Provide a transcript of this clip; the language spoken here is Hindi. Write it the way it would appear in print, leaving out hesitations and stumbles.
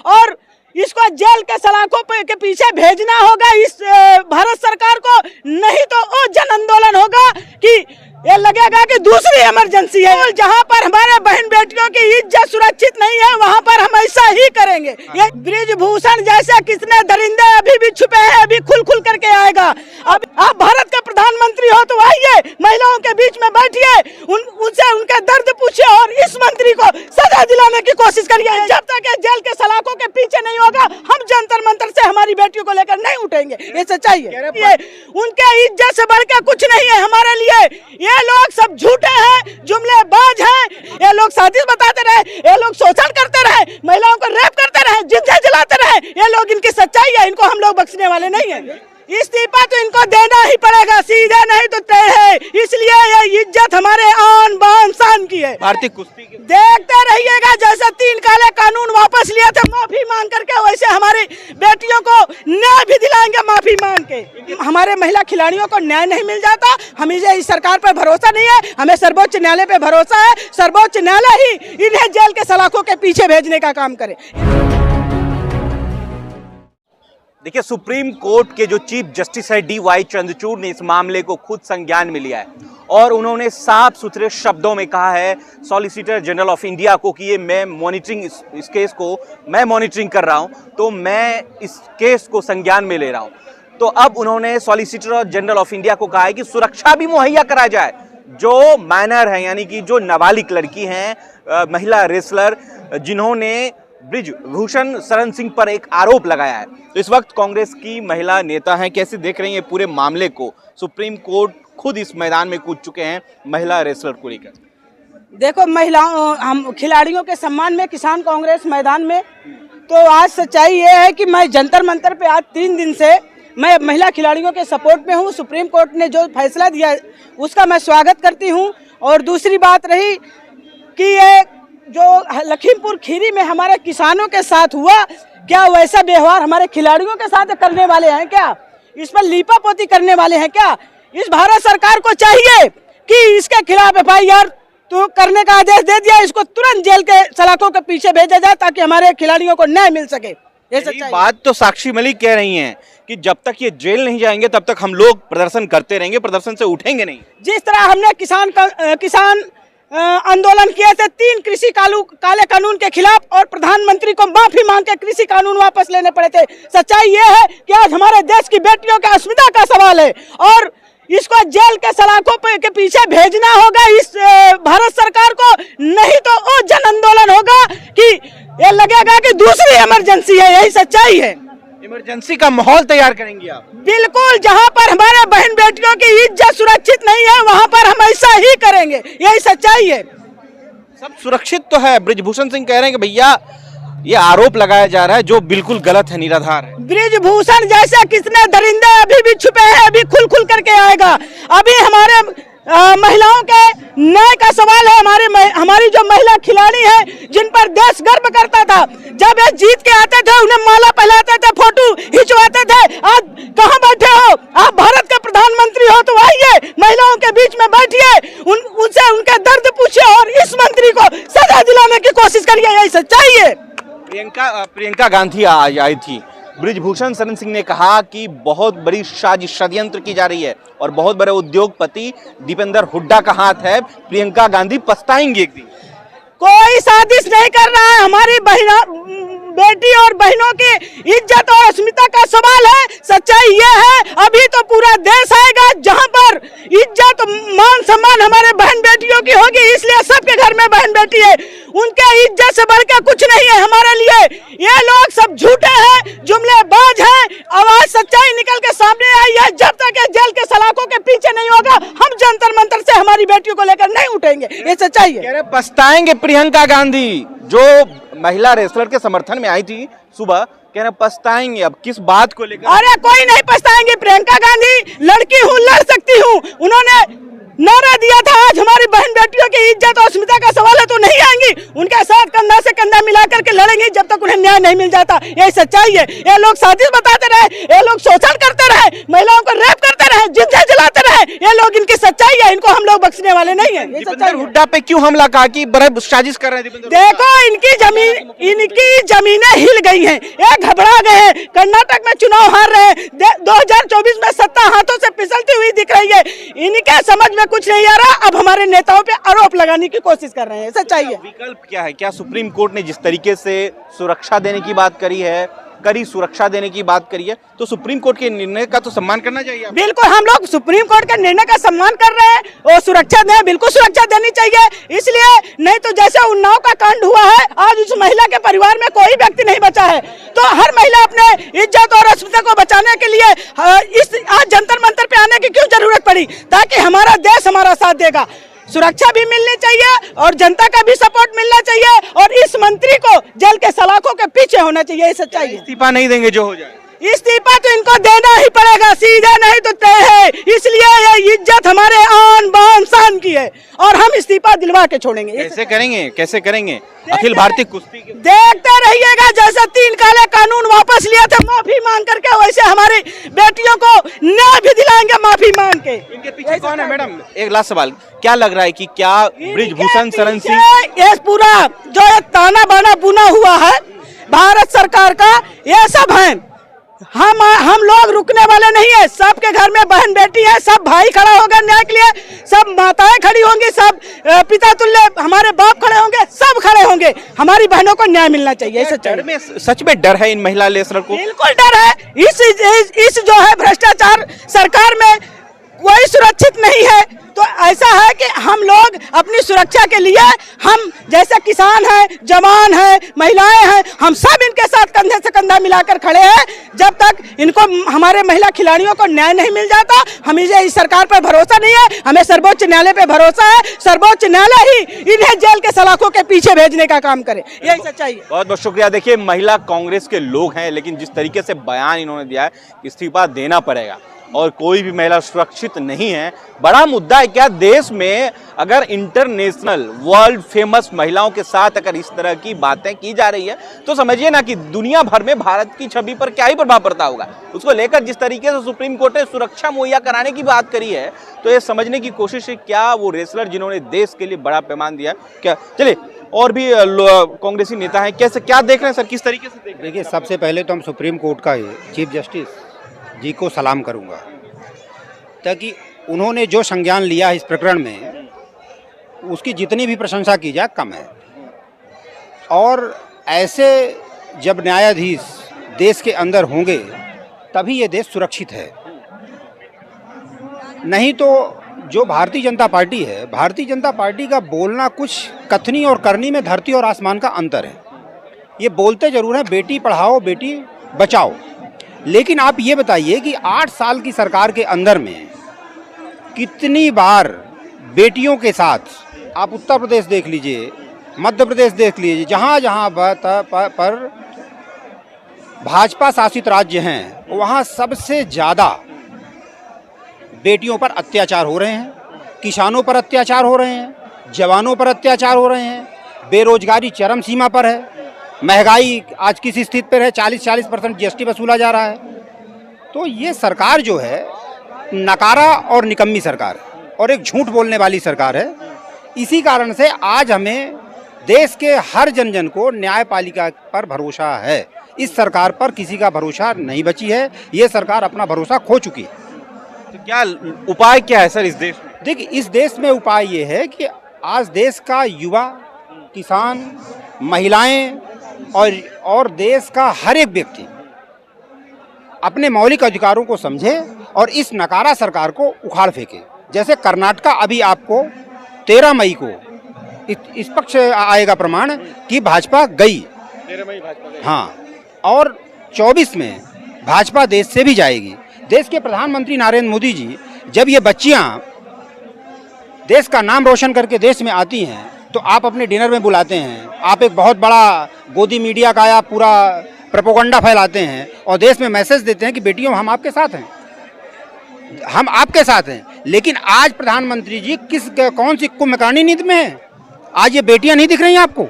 और इसको जेल के सलाखों के पीछे भेजना होगा इस भारत सरकार को, नहीं तो वो जन आंदोलन होगा कि ये लगेगा कि दूसरी इमरजेंसी है। जहाँ पर हमारे बहन बेटियों की इज्जत सुरक्षित नहीं है वहाँ पर हम ऐसा ही करेंगे। ये ब्रिजभूषण जैसे कितने दरिंदे अभी भी छुपे हैं, अभी खुल खुल करके आएगा। अब आप भारत के प्रधानमंत्री हो तो आइए, महिलाओं के बीच में बैठिए, उनसे उनका दर्द पूछिए और इस मंत्री को सजा दिलाने की कोशिश करिए। जब तक जेल के सलाखों के पीछे नहीं होगा हम जंतर मंतर से हमारी बेटियों को लेकर नहीं उठेंगे। ये सच्चाई है। उनके इज्जत से बढ़ के कुछ नहीं है हमारे लिए। ये लोग सब झूठे हैं, जुमलेबाज हैं। ये लोग साजिश बताते रहे, ये लोग शोषण करते रहे, महिलाओं को रेप करते रहे, जिंदगी जलाते रहे। ये लोग, इनकी सच्चाई है, इनको हम लोग बख्शने वाले नहीं हैं। इस्तीफा तो इनको देना ही पड़ेगा, सीधे नहीं तो टेढ़े। इसलिए ये इज्जत हमारे आन बान शान की है। भारतीय कुश्ती देखते रहिएगा, जैसे 3 काले कानून वापस लिए थे माफी मांग करके, वैसे हमारी बेटियों को न्याय भी दिलाएंगे माफी मांग के। हमारे महिला खिलाड़ियों को न्याय नहीं मिल जाता, हमें इस सरकार पर भरोसा नहीं है, हमें सर्वोच्च न्यायालय पे भरोसा है। सर्वोच्च न्यायालय ही इन्हें जेल के सलाखों के पीछे भेजने का काम करे। देखिए, सुप्रीम कोर्ट के जो चीफ जस्टिस है DY चंद्रचूड़ ने इस मामले को खुद संज्ञान में लिया है और उन्होंने साफ सुथरे शब्दों में कहा है सॉलिसिटर जनरल ऑफ इंडिया को कि ये मैं मॉनिटरिंग इस केस को मैं मॉनिटरिंग कर रहा हूं, तो मैं इस केस को संज्ञान में ले रहा हूं। तो अब उन्होंने सॉलिसिटर जनरल ऑफ इंडिया को कहा है कि सुरक्षा भी मुहैया करा जाए। जो माइनर है, यानी कि जो नाबालिग लड़की हैं, महिला रेसलर, जिन्होंने ब्रिजभूषण शरण सिंह पर एक आरोप लगाया है। तो इस वक्त कांग्रेस की महिला नेता हैं, कैसे देख रही हैं पूरे मामले को? सुप्रीम कोर्ट खुद इस मैदान में कूद चुके हैं महिला रेसलर को लेकर। देखो, महिलाओं, हम खिलाड़ियों के सम्मान में किसान कांग्रेस मैदान में, तो आज सच्चाई ये है कि मैं जंतर मंतर पे आज 3 दिन से मैं महिला खिलाड़ियों के सपोर्ट में हूँ। सुप्रीम कोर्ट ने जो फैसला दिया उसका मैं स्वागत करती हूँ। और दूसरी बात रही कि ये जो लखीमपुर खीरी में हमारे किसानों के साथ हुआ, क्या वैसा व्यवहार हमारे खिलाड़ियों के साथ करने वाले हैं क्या? इस पर लीपापोती करने वाले हैं क्या? इस भारत सरकार को चाहिए कि इसके खिलाफ FIR तो करने का आदेश दे दिया, इसको तुरंत जेल के सलाखों के पीछे भेजा जाए ताकि हमारे खिलाड़ियों को न्याय मिल सके। ये बात तो साक्षी मलिक कह रही हैं कि जब तक ये जेल नहीं जाएंगे तब तक हम लोग प्रदर्शन करते रहेंगे, प्रदर्शन से उठेंगे नहीं। जिस तरह हमने किसान आंदोलन किए थे 3 कृषि काले कानून के खिलाफ और प्रधानमंत्री को माफी मांग के कृषि कानून वापस लेने पड़े थे। सच्चाई ये है कि आज हमारे देश की बेटियों की अस्मिता का सवाल है और इसको जेल के सलाखों के पीछे भेजना होगा इस भारत सरकार को, नहीं तो वो जन आंदोलन होगा कि ये लगेगा कि दूसरी इमरजेंसी है। यही सच्चाई है। इमरजेंसी का माहौल तैयार करेंगे आप? बिल्कुल, जहां पर हमारे बहन बेटियों की इज्जत सुरक्षित नहीं है वहां पर हम ऐसा ही करेंगे। यही सच्चाई है। सब सुरक्षित तो है। ब्रिजभूषण सिंह कह रहे हैं कि भैया ये आरोप लगाया जा रहा है जो बिल्कुल गलत है, निराधार है। ब्रिजभूषण जैसे कितने दरिंदे अभी भी छुपे हैं, अभी खुल खुल करके आएगा। अभी हमारे महिलाओं के न्याय का सवाल है। हमारी जो महिला खिलाड़ी है जिन पर देश गर्व करता था, जब ये जीत के आते थे उन्हें माला पहनाते थे, फोटो खिंचवाते थे। आज कहाँ बैठे हो आप? भारत के प्रधानमंत्री हो तो आइए, महिलाओं के बीच में बैठिए, उनसे उनका दर्द पूछिए और इस मंत्री को सजा दिलाने की कोशिश करिए। यही सच्चाई है। प्रियंका गांधी आई थी। ब्रिजभूषण शरण सिंह ने कहा कि बहुत बड़ी साजिश षड्यंत्र की जा रही है और बहुत बड़े उद्योगपति दीपेंद्र हुड्डा का हाथ है। प्रियंका गांधी पछताएंगी एक दिन। कोई साजिश नहीं कर रहा है। हमारी बेटी और बहनों की इज्जत और अस्मिता का सवाल है। सच्चाई ये है, अभी तो पूरा देश आएगा जहां पर इज्जत मान सम्मान हमारे बहन बेटियों की होगी। इसलिए सबके घर में बहन बेटी है, उनके इज्जत से बढ़ के कुछ नहीं है हमारे लिए। ये लोग सब झूठे हैं, जुमलेबाज हैं। आवाज सच्चाई निकल के सामने आई है। जब तक ये जेल के सलाखों के पीछे नहीं होगा हम जंतर मंतर से हमारी बेटियों को लेकर नहीं उठेंगे। ये सच्चाई है। पछताएंगे प्रियंका गांधी, जो महिला रेसलर के समर्थन में आई थी सुबह, कह रहे पछताएंगे। अब किस बात को लेकर? अरे कोई नहीं पछताएंगे। प्रियंका गांधी लड़की हूँ, लड़ सकती हूँ। उन्होंने नारा दिया था, आज हमारी बहन बेटियों की इज्जत और अस्मिता का सवाल है तो नहीं आएंगी। उनके साथ कंधा से कंधा मिलाकर के लड़ेंगी जब तक उन्हें न्याय नहीं मिल जाता। यही सच्चाई है। ये लोग साजिश बताते रहे, ये लोग शोषण करते रहे, महिलाओं को रेप करते रहे, जिंदगी जलाते रहे, ये लोग, इनकी सच्चाई है, इनको हम लोग बख्शने वाले नहीं है। दीपेंद्र हुड्डा पे क्यों हमला कहा कि बड़े साजिश कर रहे हैं? देखो, इनकी जमीनें हिल गई हैं, ये घबरा गए हैं। कर्नाटक में चुनाव हार रहे हैं, 2024 में सत्ता हाथों से फिसलती हुई दिख रही है। इनके समझ में कुछ नहीं आ रहा, अब हमारे नेताओं पे आरोप लगाने की कोशिश कर रहे हैं। सच्चाई है। विकल्प क्या है? क्या सुप्रीम कोर्ट ने जिस तरीके से सुरक्षा देने की बात करी है, कड़ी सुरक्षा देने की बात करी है, तो सुप्रीम कोर्ट के निर्णय का तो सम्मान करना चाहिए। बिल्कुल, हम लोग सुप्रीम कोर्ट के निर्णय का सम्मान कर रहे हैं और सुरक्षा दें, बिल्कुल सुरक्षा देनी चाहिए। इसलिए नहीं तो जैसे उन्नाव का कांड हुआ है, आज उस महिला के परिवार में कोई व्यक्ति नहीं बचा है, तो हर महिला अपने इज्जत और अस्मिता को बचाने के लिए इस आज जंतर मंतर पे आने की क्यों जरूरत पड़ी? ताकि हमारा देश हमारा साथ देगा। सुरक्षा भी मिलनी चाहिए और जनता का भी सपोर्ट मिलना चाहिए, और इस मंत्री को जेल के सलाखों के पीछे होना चाहिए। ये सच्चाई है। इस्तीफा नहीं देंगे जो हो जाए? इस्तीफा तो इनको देना ही पड़ेगा, सीधे नहीं तो तय है। इसलिए ये इज्जत हमारे आन बान शान की है और हम इस्तीफा दिलवा के छोड़ेंगे। कैसे करेंगे? कैसे करेंगे? अखिल भारतीय कुश्ती देखते रहिएगा, जैसे 3 काले कानून वापस लिए थे माफी मांग करके, वैसे हमारी बेटियों को न्याय भी दिलाएंगे माफी मांग के। इनके पीछे कौन है मैडम? एक लास्ट सवाल, क्या लग रहा है कि क्या ब्रिजभूषण शरण सिंह, ये पूरा जो ये ताना बाना बुना हुआ है भारत सरकार का, ये सब है। हम लोग रुकने वाले नहीं है। सबके घर में बहन बेटी है, सब भाई खड़ा होगा न्याय के लिए, सब माताएं खड़ी होंगी, सब पिता तुल्य हमारे बाप खड़े होंगे, सब खड़े होंगे। हमारी बहनों को न्याय मिलना चाहिए। सच में डर है इन महिला लेसलर को? बिल्कुल डर है। इस जो है भ्रष्टाचार सरकार में कोई सुरक्षित नहीं है। तो ऐसा है कि हम लोग अपनी सुरक्षा के लिए, हम जैसे किसान हैं, जवान हैं, महिलाएं हैं, हम सब इनके साथ कंधे से कंधा मिलाकर खड़े हैं। जब तक इनको, हमारे महिला खिलाड़ियों को न्याय नहीं मिल जाता, हमें इस सरकार पर भरोसा नहीं है। हमें सर्वोच्च न्यायालय पे भरोसा है। सर्वोच्च न्यायालय ही इन्हें जेल के सलाखों के पीछे भेजने का काम करे। यही सच्चाई है। बहुत बहुत शुक्रिया। देखिए, महिला कांग्रेस के लोग हैं, लेकिन जिस तरीके से बयान इन्होंने दिया है, इस्तीफा देना पड़ेगा और कोई भी महिला सुरक्षित नहीं है। बड़ा मुद्दा है क्या देश में, अगर इंटरनेशनल वर्ल्ड फेमस महिलाओं के साथ अगर इस तरह की बातें की जा रही है, तो समझिए ना कि दुनिया भर में भारत की छवि पर क्या ही प्रभाव पड़ता होगा। उसको लेकर जिस तरीके से सुप्रीम कोर्ट ने सुरक्षा मुहैया कराने की बात करी है, तो ये समझने की कोशिश है क्या वो रेसलर जिन्होंने देश के लिए बड़ा पैमाना दिया, क्या चलिए और भी कांग्रेसी नेता हैं, कैसे क्या देख रहे हैं सर, किस तरीके से देख रहे हैं? देखिए, सबसे पहले तो हम सुप्रीम कोर्ट का ही चीफ जस्टिस जी को सलाम करूंगा, ताकि उन्होंने जो संज्ञान लिया है इस प्रकरण में, उसकी जितनी भी प्रशंसा की जाए कम है। और ऐसे जब न्यायाधीश देश के अंदर होंगे तभी ये देश सुरक्षित है। नहीं तो जो भारतीय जनता पार्टी है, भारतीय जनता पार्टी का बोलना कुछ कथनी और करनी में धरती और आसमान का अंतर है। ये बोलते जरूर हैं बेटी पढ़ाओ बेटी बचाओ, लेकिन आप ये बताइए कि 8 साल की सरकार के अंदर में कितनी बार बेटियों के साथ, आप उत्तर प्रदेश देख लीजिए, मध्य प्रदेश देख लीजिए, जहाँ जहाँ पर भाजपा शासित राज्य हैं, वहाँ सबसे ज़्यादा बेटियों पर अत्याचार हो रहे हैं, किसानों पर अत्याचार हो रहे हैं, जवानों पर अत्याचार हो रहे हैं, बेरोजगारी चरम सीमा पर है, महंगाई आज किस स्थिति पर है, 40% जीएसटी वसूला जा रहा है। तो ये सरकार जो है नकारा और निकम्मी सरकार है और एक झूठ बोलने वाली सरकार है। इसी कारण से आज हमें देश के हर जन को न्यायपालिका पर भरोसा है। इस सरकार पर किसी का भरोसा नहीं बची है। ये सरकार अपना भरोसा खो चुकी है। तो क्या उपाय क्या है सर इस देश में? देखिए, इस देश में उपाय ये है कि आज देश का युवा, किसान, महिलाएं और देश का हर एक व्यक्ति अपने मौलिक अधिकारों को समझे और इस नकारा सरकार को उखाड़ फेंके। जैसे कर्नाटका अभी आपको 13 मई को इस पक्ष आएगा प्रमाण कि भाजपा गई, 13 मई भाजपा गई। हाँ, और 24 में भाजपा देश से भी जाएगी। देश के प्रधानमंत्री नरेंद्र मोदी जी जब ये बच्चियां देश का नाम रोशन करके देश में आती हैं, तो आप अपने डिनर में बुलाते हैं, आप एक बहुत बड़ा गोदी मीडिया का या पूरा प्रोपेगेंडा फैलाते हैं और देश में मैसेज देते हैं कि बेटियों हम आपके साथ हैं, हम आपके साथ हैं। लेकिन आज प्रधानमंत्री जी कौन सी कुंभकर्णी नीति में है? आज ये बेटियां नहीं दिख रही हैं आपको?